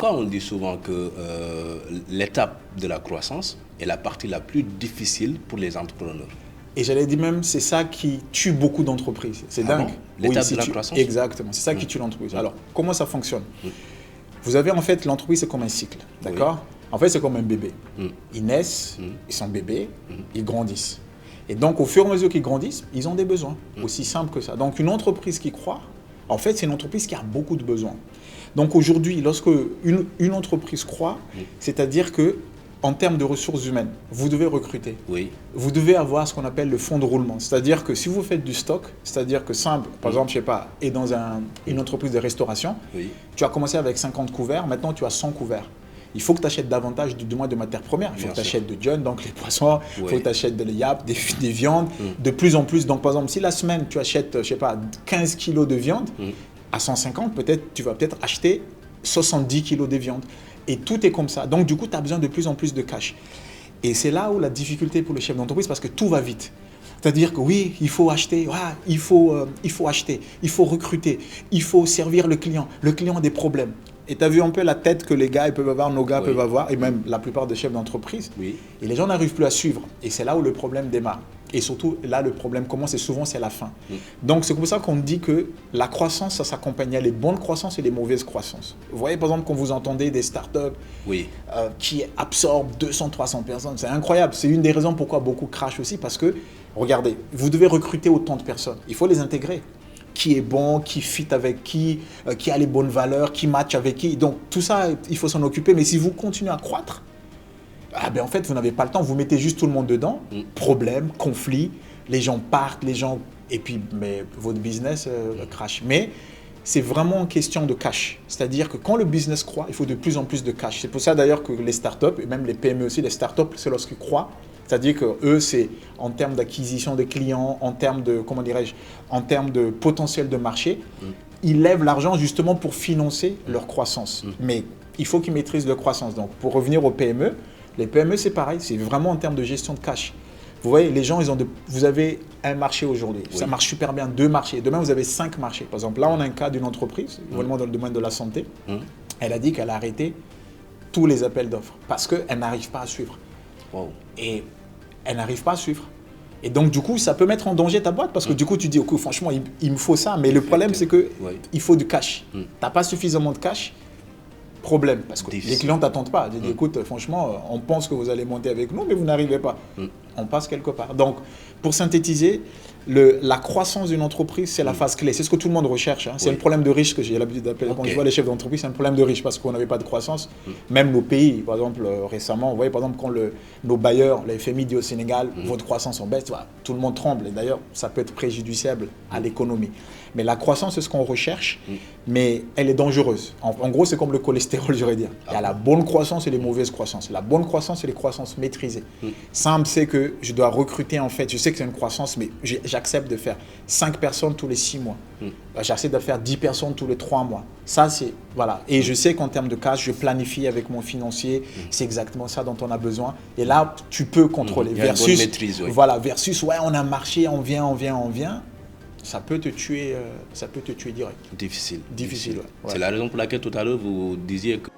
Pourquoi on dit souvent que l'étape de la croissance est la partie la plus difficile pour les entrepreneurs? Et j'allais dire même, c'est ça qui tue beaucoup d'entreprises. C'est dingue. Bon, l'étape de la croissance? Exactement, c'est ça qui tue l'entreprise. Alors, comment ça fonctionne? Vous avez en fait, l'entreprise, c'est comme un cycle, d'accord? En fait, c'est comme un bébé. Ils naissent, ils sont bébés, ils grandissent. Et donc, au fur et à mesure qu'ils grandissent, ils ont des besoins. Aussi simple que ça. Donc, une entreprise qui croît, en fait, c'est une entreprise qui a beaucoup de besoins. Donc, aujourd'hui, lorsque une entreprise croît, c'est-à-dire que en termes de ressources humaines, vous devez recruter. Oui. Vous devez avoir ce qu'on appelle le fonds de roulement. C'est-à-dire que si vous faites du stock, c'est-à-dire que simple, par exemple, je sais pas, et dans une entreprise de restauration, tu as commencé avec 50 couverts, maintenant tu as 100 couverts. Il faut que tu achètes davantage du moins de matières premières. Il faut que tu achètes de John, donc les poissons, il faut que tu achètes de l'IAP, des viandes, de plus en plus. Donc par exemple, si la semaine tu achètes, je sais pas, 15 kilos de viande, à 150, peut-être tu vas peut-être acheter 70 kilos de viande. Et tout est comme ça. Donc, du coup, tu as besoin de plus en plus de cash. Et c'est là où la difficulté pour le chef d'entreprise, parce que tout va vite. C'est-à-dire que oui, il faut acheter, il faut acheter, il faut recruter, il faut servir le client. Le client a des problèmes. Et tu as vu un peu la tête que les gars ils peuvent avoir, nos gars peuvent avoir, et même la plupart des chefs d'entreprise. Et les gens n'arrivent plus à suivre. Et c'est là où le problème démarre. Et surtout, là, le problème commence et souvent, c'est la fin. Donc, c'est pour ça qu'on dit que la croissance, ça s'accompagne. Il y a les bonnes croissances et les mauvaises croissances. Vous voyez, par exemple, quand vous entendez des startups qui absorbent 200, 300 personnes, c'est incroyable. C'est une des raisons pourquoi beaucoup crachent aussi, parce que, regardez, vous devez recruter autant de personnes. Il faut les intégrer. Qui est bon, qui fit avec qui a les bonnes valeurs, qui match avec qui. Donc, tout ça, il faut s'en occuper. Mais si vous continuez à croître, en fait, vous n'avez pas le temps, vous mettez juste tout le monde dedans, problème, conflit, les gens partent, et puis votre business crash. Mais c'est vraiment une question de cash. C'est-à-dire que quand le business croît, il faut de plus en plus de cash. C'est pour ça d'ailleurs que les startups, et même les PME aussi, les startups, c'est lorsqu'ils croient. C'est-à-dire que eux, c'est en termes d'acquisition de clients, en termes de, en termes de potentiel de marché, ils lèvent l'argent justement pour financer leur croissance. Mais il faut qu'ils maîtrisent leur croissance. Donc, pour revenir aux PME, les PME, c'est pareil, c'est vraiment en termes de gestion de cash. Vous voyez, les gens, vous avez un marché aujourd'hui, ça marche super bien, 2 marchés. Demain, vous avez 5 marchés. Par exemple, là, on a un cas d'une entreprise, vraiment dans le domaine de la santé. Elle a dit qu'elle a arrêté tous les appels d'offres parce qu'elle n'arrive pas à suivre. Et elle n'arrive pas à suivre. Et donc, du coup, ça peut mettre en danger ta boîte parce que du coup, tu dis, ok, franchement, il me faut ça. Mais le problème, c'est qu'il faut du cash. Tu n'as pas suffisamment de cash. Problème, parce que les clients ne t'attendent pas. Ils disent, écoute, franchement, on pense que vous allez monter avec nous, mais vous n'arrivez pas. On passe quelque part. Donc, pour synthétiser, la croissance d'une entreprise, c'est la phase clé. C'est ce que tout le monde recherche. C'est le problème de riche que j'ai l'habitude d'appeler. Quand je vois les chefs d'entreprise, c'est un problème de riche parce qu'on n'avait pas de croissance. Même nos pays, par exemple, récemment, vous voyez, par exemple, quand nos bailleurs, le FMI dit au Sénégal, votre croissance en baisse, tout le monde tremble. Et d'ailleurs, ça peut être préjudiciable à l'économie. Mais la croissance, c'est ce qu'on recherche, mais elle est dangereuse. En gros, c'est comme le cholestérol, j'aurais dire. Il y a la bonne croissance et les mauvaises croissances. La bonne croissance, c'est les croissances maîtrisées. Simple, c'est que je dois recruter, en fait, je sais que c'est une croissance, mais j'accepte de faire 5 personnes tous les 6 mois. J'accepte de faire 10 personnes tous les 3 mois. Ça, c'est, voilà. Et je sais qu'en termes de cash, je planifie avec mon financier. C'est exactement ça dont on a besoin. Et là, tu peux contrôler. Il y a une bonne maîtrise, voilà, versus, on a un marché, on vient. Ça peut te tuer direct. Difficile. Ouais. C'est la raison pour laquelle tout à l'heure vous disiez que